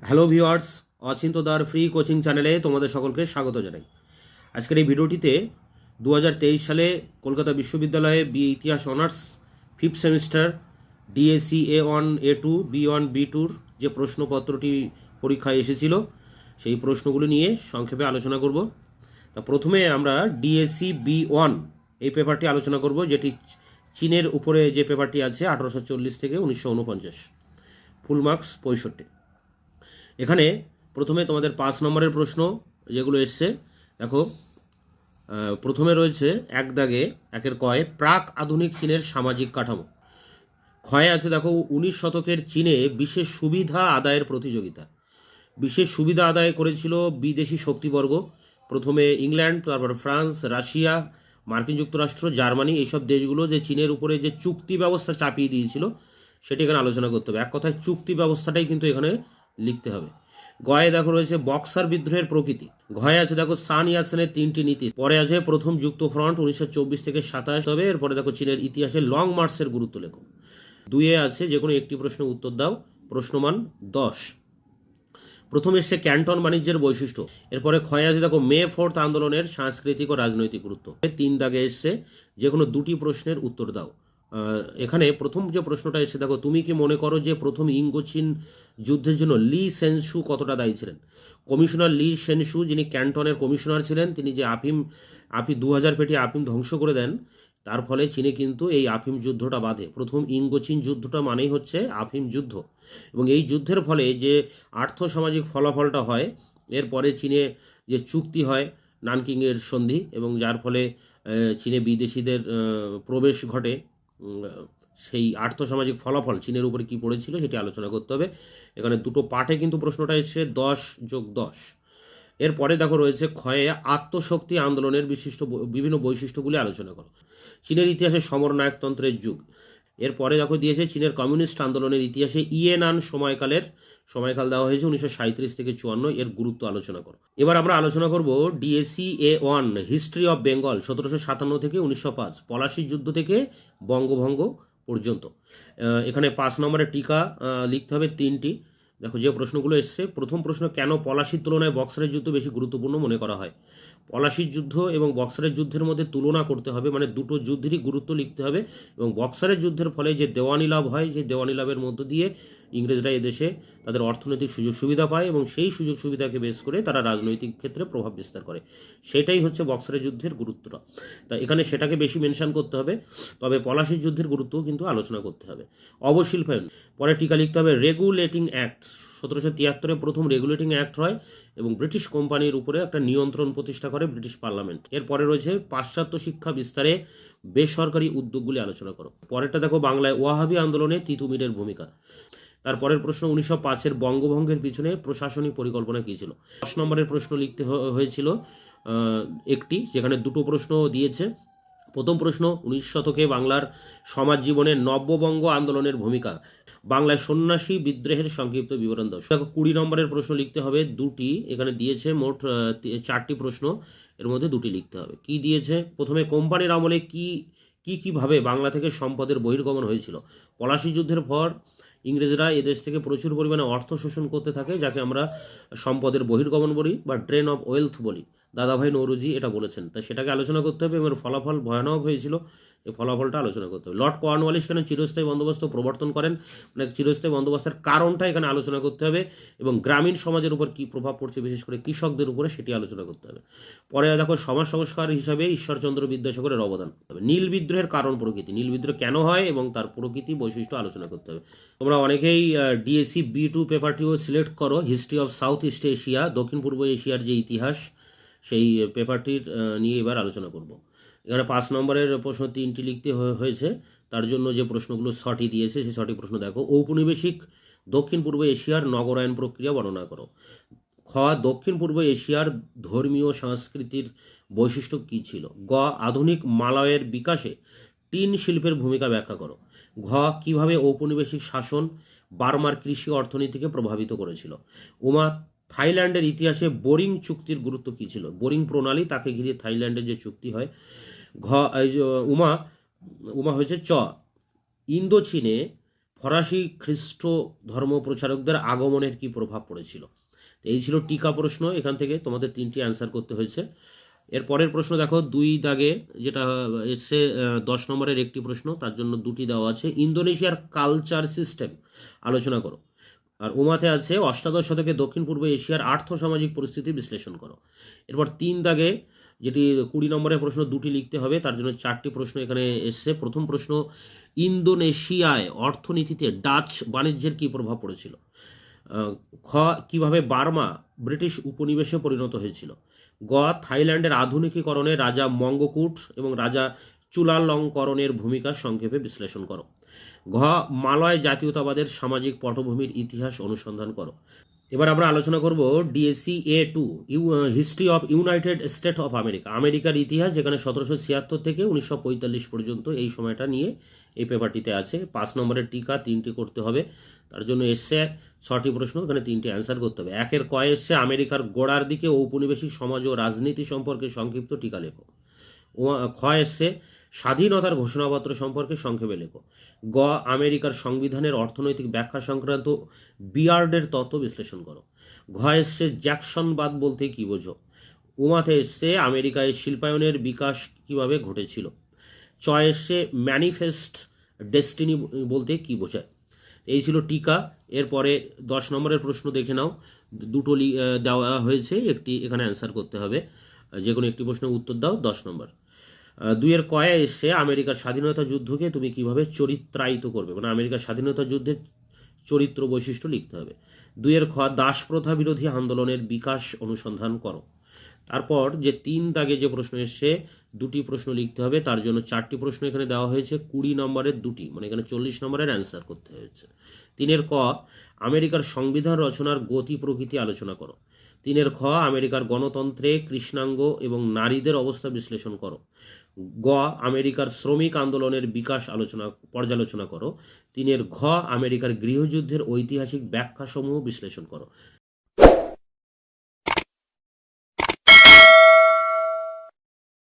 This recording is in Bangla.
হ্যালো ভিউয়ার্স, অচিন্তদার ফ্রি কোচিং চ্যানেলে তোমাদের সকলকে স্বাগত জানাই। আজকের এই ভিডিওটিতে 2023 সালে কলকাতা বিশ্ববিদ্যালয়ে ইতিহাস honours 5th semester DAC A1 A2 B1 B2 যে প্রশ্নপত্রটি পরীক্ষায় এসেছিল সেই প্রশ্নগুলো নিয়ে সংক্ষেপে আলোচনা করব। তা প্রথমে আমরা ডিএসি B1 এই পেপারটি আলোচনা করব, যেটি চীনের উপরে যে পেপারটি আছে 1840 থেকে 1949, ফুল মার্কস 65। এখানে প্রথমে তোমাদের 5 নম্বরের প্রশ্ন যেগুলো এসছে দেখো। প্রথমে রয়েছে এক দাগে একের কয়ে প্রাক আধুনিক চীনের সামাজিক কাঠামো। ক্ষয়ে আছে দেখো 19 শতকের চীনে বিশেষ সুবিধা আদায়ের প্রতিযোগিতা। বিশেষ সুবিধা আদায় করেছিল বিদেশি শক্তিবর্গ, প্রথমে ইংল্যান্ড, তারপর ফ্রান্স, রাশিয়া, মার্কিন যুক্তরাষ্ট্র, জার্মানি, এইসব দেশগুলো যে চীনের উপরে যে চুক্তি ব্যবস্থা চাপিয়ে দিয়েছিল সেটি এখানে আলোচনা করতে হবে। এক কথায় চুক্তি ব্যবস্থাটাই কিন্তু এখানে লিখতে হবে। গয়ে দেখো রয়েছে বক্সার বিদ্রোহের প্রকৃতি। ঘয়ে আছে দেখো সান ইয়াসেনের 3টি নীতি। পরে আছে প্রথম যুক্ত ফ্রন্ট 1924 থেকে 27 হবে। এরপরে দেখো চীনের ইতিহাসে লং মার্চের গুরুত্ব লেখো। 2-এ আছে যে কোনো একটি প্রশ্নের উত্তর দাও, প্রশ্নমান 10। প্রথমে এসছে ক্যান্টন বাণিজ্যের বৈশিষ্ট্য। এরপরে ক্ষয়ে আছে দেখো মে 4th আন্দোলনের সাংস্কৃতিক ও রাজনৈতিক গুরুত্ব। 3 দাগে এসছে যে কোনো 2টি প্রশ্নের উত্তর দাও। এখানে প্রথম যে প্রশ্নটা এসে দেখো, তুমি কি মনে করো যে প্রথম ইঙ্গোচিন যুদ্ধের জন্য লি সেনসু কতটা দায়ী ছিলেন? কমিশনার লি সেনসু, যিনি ক্যান্টনের কমিশনার ছিলেন, তিনি যে আফিম 2000 পেটি আফিম ধ্বংস করে দেন, তার ফলে চীনে কিন্তু এই আফিম যুদ্ধটা বাধে। প্রথম ইঙ্গোচিন যুদ্ধটা মানেই হচ্ছে আফিম যুদ্ধ, এবং এই যুদ্ধের ফলে যে আর্থসামাজিক ফলাফলটা হয়, এরপরে চীনে যে চুক্তি হয় নানকিংয়ের সন্ধি, এবং যার ফলে চীনে বিদেশিদের প্রবেশ ঘটে, সেই আর্থসামাজিক ফলাফল চীনের উপরে কি পড়েছিল সেটি আলোচনা করতে হবে। এখানে দুটো পার্টে কিন্তু প্রশ্নটা এসেছে 10+10। এরপরে দেখো রয়েছে ক্ষয়ে আত্মশক্তি আন্দোলনের বিভিন্ন বৈশিষ্ট্যগুলি আলোচনা করো। চীনের ইতিহাসে সমরনায়কতন্ত্রের যুগ। এরপরে দেখো দিয়েছে চীনের কমিউনিস্ট আন্দোলনের ইতিহাসে ইয়েনান সময়কাল দেওয়া হয়েছে 1937 থেকে 54, এর গুরুত্ব আলোচনা করো। এবার আমরা আলোচনা করব DAC A1 history of Bengal 1757 থেকে 1905, পলাশির যুদ্ধ থেকে বঙ্গভঙ্গ পর্যন্ত। এখানে 5 নম্বরের টিকা লিখতে হবে 3টি। দেখো যে প্রশ্নগুলো এসছে, প্রথম প্রশ্ন, কেন পলাশির তুলনায় বক্সারের যুদ্ধ বেশি গুরুত্বপূর্ণ মনে করা হয়? পলাশির যুদ্ধ এবং বক্সারের যুদ্ধের মধ্যে তুলনা করতে হবে, মানে দুটো যুদ্ধেরই গুরুত্ব লিখতে হবে। এবং বক্সারের যুদ্ধের ফলে যে দেওয়ানি লাভ হয়, যে দেওয়ানি লাভের মধ্য দিয়ে ইংরেজরা এদেশে তাদের অর্থনৈতিক সুযোগ সুবিধা পায়, এবং সেই সুযোগ সুবিধাকে বেস করে তারা রাজনৈতিক ক্ষেত্রে প্রভাব বিস্তার করে। সেটাই হচ্ছে বক্সারের যুদ্ধের গুরুত্বটা। তা এখানে সেটাকে বেশি মেনশন করতে হবে, তবে পলাশির যুদ্ধের গুরুত্বও কিন্তু আলোচনা করতে হবে। অবশিল্পায়ন, পরে টিকা লিখতে হবে রেগুলেটিং অ্যাক্ট। 1773 প্রথম রেগুলেটিং অ্যাক্ট হয়, এবং ব্রিটিশ কোম্পানির উপরে একটা নিয়ন্ত্রণ প্রতিষ্ঠা করে ব্রিটিশ পার্লামেন্ট। এরপরে রয়েছে পাশ্চাত্য শিক্ষা বিস্তারে বেসরকারি উদ্যোগগুলি আলোচনা করো। পরেরটা দেখো বাংলায় ওয়াহাবি আন্দোলনে তিতুমিরের ভূমিকা। তারপরের প্রশ্ন, 1905-এর বঙ্গভঙ্গের পিছনে প্রশাসনিক পরিকল্পনা কী ছিল? 10 নম্বরের প্রশ্ন লিখতে হয়েছিল একটি, যেখানে দুটো প্রশ্ন দিয়েছে। প্রথম প্রশ্ন, 19 শতকে বাংলার সমাজ জীবনে নব্যবঙ্গ আন্দোলনের ভূমিকা। বাংলায় সন্ন্যাসী বিদ্রোহের সংক্ষিপ্ত বিবরণ দাও। দেখো 20 নম্বরের প্রশ্ন লিখতে হবে 2টি, এখানে দিয়েছে মোট 4টি প্রশ্ন, এর মধ্যে 2টি লিখতে হবে। কি দিয়েছে? প্রথমে কোম্পানির আমলে কিভাবে বাংলা থেকে সম্পদের বহির্গমন হয়েছিল? পলাশী যুদ্ধের পর ইংরেজরা এদেশ থেকে প্রচুর পরিমাণে অর্থ শোষণ করতে থাকে, যাকে আমরা সম্পদের বহির্গমন বলি বা ড্রেন অফ ওয়েলথ বলি। দাদাভাই নৌরোজি এটা বলেছেন, তাই সেটাকে আলোচনা করতে হবে। এবং ফলাফল ভয়ানক হয়েছিল, এই ফলাফলটা আলোচনা করতে হবে। লর্ড কর্নওয়ালিস কেন চিরস্থায়ী বন্দোবস্ত প্রবর্তন করেন, মানে চিরস্থায়ী বন্দোবস্তের কারণটা এখানে আলোচনা করতে হবে। এবং গ্রামীণ সমাজের উপর কী প্রভাব পড়ছে, বিশেষ করে কৃষকদের উপরে, সেটি আলোচনা করতে হবে। পরে দেখো সমাজ সংস্কার হিসাবে ঈশ্বরচন্দ্র বিদ্যাসাগরের অবদান। নীল বিদ্রোহের কারণ প্রকৃতি, নীল বিদ্রোহ কেন হয় এবং তার প্রকৃতি বৈশিষ্ট্য আলোচনা করতে হবে। তোমরা অনেকেই ডিএসসি B2 পেপারটিও সিলেক্ট করো, history of south east Asia, দক্ষিণ পূর্ব এশিয়ার যে ইতিহাস, সেই পেপারটির নিয়ে এবার আলোচনা করব। এখানে 5 নম্বরের প্রশ্ন 3টি লিখতে হয়েছে, তার জন্য যে প্রশ্নগুলো 6টি দিয়েছে সেই 6টি প্রশ্ন দেখো। ঔপনিবেশিক দক্ষিণ পূর্ব এশিয়ার নগরায়ণ প্রক্রিয়া বর্ণনা করো। খ, দক্ষিণ পূর্ব এশিয়ার ধর্মীয় সংস্কৃতির বৈশিষ্ট্য কী ছিল? গ, আধুনিক মালয়ের বিকাশে টিন শিল্পের ভূমিকা ব্যাখ্যা করো। ঘ, কিভাবে ঔপনিবেশিক শাসন বার্মার কৃষি অর্থনীতিকে প্রভাবিত করেছিল? উমা, থাইল্যান্ডের ইতিহাসে বোরিং চুক্তির গুরুত্ব কী ছিল? বোরিং প্রণালী, তাকে ঘিরে থাইল্যান্ডের যে চুক্তি হয়। ঘ, উমা হয়েছে চ, ইন্দো চীনে ফরাসি খ্রিস্ট ধর্ম প্রচারকদের আগমনের কি প্রভাব পড়েছিল? তো এই ছিল টিকা প্রশ্ন। এখান থেকে তোমাদের 3টি অ্যান্সার করতে হয়েছে। এর পরের প্রশ্ন দেখো, 2 দাগে যেটা এসছে 10 নম্বরের একটি প্রশ্ন, তার জন্য 2টি দেওয়া আছে। ইন্দোনেশিয়ার কালচার সিস্টেম আলোচনা করো। আর উমাতে আছে অষ্টাদশ শতকে দক্ষিণ পূর্ব এশিয়ার আর্থসামাজিক পরিস্থিতি বিশ্লেষণ করো। এরপর 3 দাগে যেটি 20 নম্বরের প্রশ্ন, 2টি লিখতে হবে, তার জন্য 4টি প্রশ্ন এখানে এসছে। প্রথম প্রশ্ন, ইন্দোনেশিয়ায় অর্থনীতিতে ডাচ বাণিজ্যের কী প্রভাব পড়েছিল? খ, কিভাবে বার্মা ব্রিটিশ উপনিবেশে পরিণত হয়েছিল? গ, থাইল্যান্ডের আধুনিকীকরণে রাজা মঙ্গকুট এবং রাজা চুলালঙ্করণের ভূমিকা সংক্ষেপে বিশ্লেষণ করো। ঘ, মালয় জাতীয়তাবাদের সামাজিক পটভূমির ইতিহাস অনুসন্ধান করো। এবার আমরা আলোচনা করব DSC A2, history of United state of America, আমেরিকার ইতিহাস, যেখানে 1776 থেকে 1945 পর্যন্ত এই সময়টা নিয়ে এই পেপারটিতে আছে। 5 নম্বরের টিকা 3টি করতে হবে, তার জন্য এসছে 6টি প্রশ্ন, এখানে 3টি অ্যান্সার করতে হবে। 1-এর ক এসছে আমেরিকার গোড়ার দিকে ঔপনিবেশিক সমাজ ও রাজনীতি সম্পর্কে সংক্ষিপ্ত টিকা লেখো। খ এসছে স্বাধীনতার ঘোষণাপত্র সম্পর্কে সংক্ষেপে লেখো। গ, আমেরিকার সংবিধানের অর্থনৈতিক ব্যাখ্যা সংক্রান্ত বিয়ার্ডের তত্ত্ব বিশ্লেষণ করো। ঘ এসছে জ্যাকসনবাদ বলতে কি বোঝো। উমাতে এসছে আমেরিকায় শিল্পায়নের বিকাশ কিভাবে ঘটেছিল। চ এসছে ম্যানিফেস্ট ডেস্টিনি বলতে কি বোঝায়। এই ছিল টিকা। এরপরে 10 নম্বরের প্রশ্ন দেখে নাও, দুটো দেওয়া হয়েছে, একটি এখানে অ্যান্সার করতে হবে। যে কোনো একটি প্রশ্নের উত্তর দাও। 10 নম্বর। 2-এর কয়ে এসছে আমেরিকার স্বাধীনতা যুদ্ধকে তুমি কিভাবে চরিত্রায়িত করবে, মানে আমেরিকার স্বাধীনতা যুদ্ধের চরিত্র বৈশিষ্ট্য লিখতে হবে। 2-এর খ, দাস প্রথা বিরোধী আন্দোলনের বিকাশ অনুসন্ধান করো। তারপর যে 3 দাগে যে প্রশ্ন এসছে 2টি প্রশ্ন লিখতে হবে, তার জন্য 4টি প্রশ্ন এখানে দেওয়া হয়েছে, 20 নম্বরের 2টি, মানে এখানে 40 নম্বরের অ্যান্সার করতে হয়েছে। 3-এর ক, আমেরিকার সংবিধান রচনার গতি প্রকৃতি আলোচনা করো। 3-এর খ, আমেরিকার গণতন্ত্রে কৃষ্ণাঙ্গ এবং নারীদের অবস্থা বিশ্লেষণ করো। গ, আমেরিকার শ্রমিক আন্দোলনের বিকাশ পর্যালোচনা করো। 3-এর ঘ, আমেরিকার গৃহযুদ্ধের ঐতিহাসিক ব্যাখ্যাসমূহ বিশ্লেষণ করো।